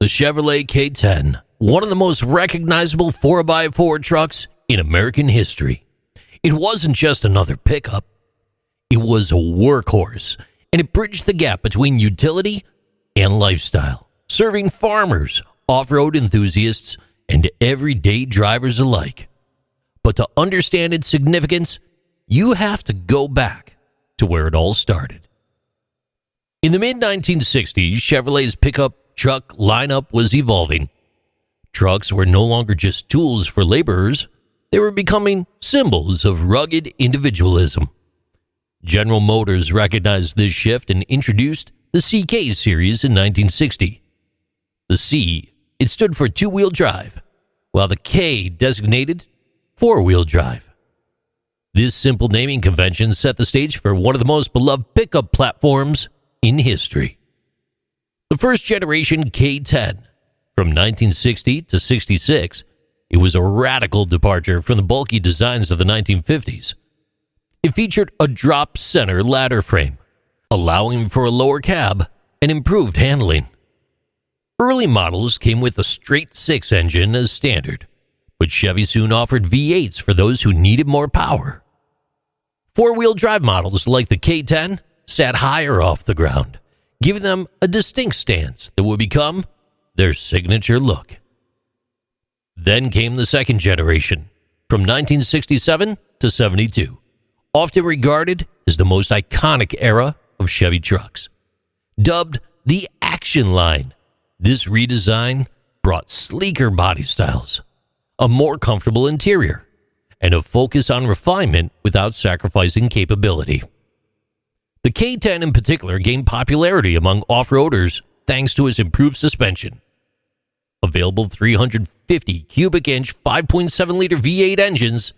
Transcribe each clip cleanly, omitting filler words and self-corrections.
Chevrolet K10, one of the most recognizable 4x4 trucks in American history. It wasn't just another pickup. It was a workhorse, and it bridged the gap between utility and lifestyle, serving farmers, off-road enthusiasts, and everyday drivers alike. But to understand its significance, you have to go back to where it all started. In the mid-1960s, Chevrolet's pickup truck lineup was evolving. Trucks were no longer just tools for laborers. They were becoming symbols of rugged individualism. General Motors recognized this shift and introduced the CK series in 1960. The C, it stood for two-wheel drive, while the K designated four-wheel drive. This simple naming convention set the stage for one of the most beloved pickup platforms in history. The first generation K10, from 1960 to 66, it was a radical departure from the bulky designs of the 1950s. It featured a drop center ladder frame, allowing for a lower cab and improved handling. Early models came with a straight six engine as standard, but Chevy soon offered V8s for those who needed more power. Four-wheel drive models like the K10 sat higher off the ground, giving them a distinct stance that would become their signature look. Then came the second generation, from 1967 to 72, often regarded as the most iconic era of Chevy trucks. Dubbed the Action Line, this redesign brought sleeker body styles, a more comfortable interior, and a focus on refinement without sacrificing capability. The K10 in particular gained popularity among off-roaders thanks to its improved suspension. Available 350 cubic inch 5.7-liter V8 engines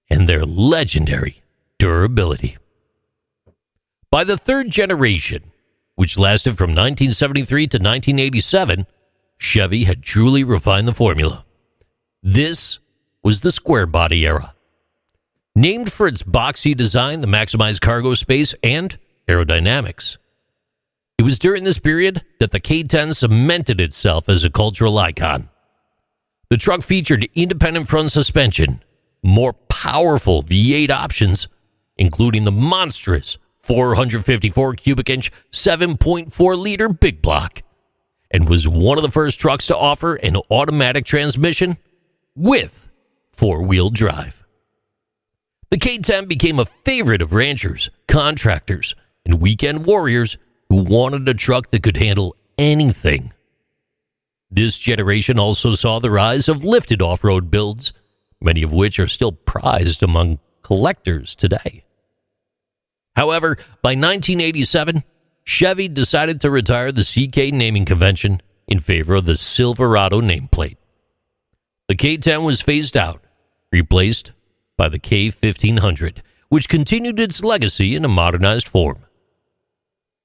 and their legendary durability. By the third generation, which lasted from 1973 to 1987, Chevy had truly refined the formula. This was the square body era. Named for its boxy design that maximized cargo space and aerodynamics. It was during this period that the K10 cemented itself as a cultural icon. The truck featured independent front suspension, more powerful V8 options, including the monstrous 454 cubic inch 7.4-liter big block, and was one of the first trucks to offer an automatic transmission with four-wheel drive. The K10 became a favorite of ranchers, contractors, and weekend warriors who wanted a truck that could handle anything. This generation also saw the rise of lifted off-road builds, many of which are still prized among collectors today. However, by 1987, Chevy decided to retire the CK naming convention in favor of the Silverado nameplate. The K10 was phased out, replaced by the K1500, which continued its legacy in a modernized form.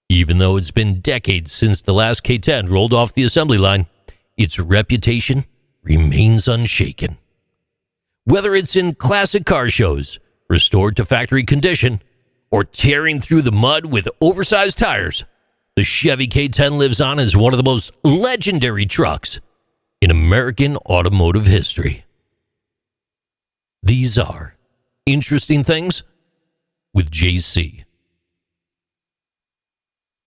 Even though it's been decades since the last K10 rolled off the assembly line, its reputation remains unshaken. Whether it's in classic car shows, restored to factory condition, or tearing through the mud with oversized tires, the Chevy K10 lives on as one of the most legendary trucks in American automotive history. These are Interesting Things with JC.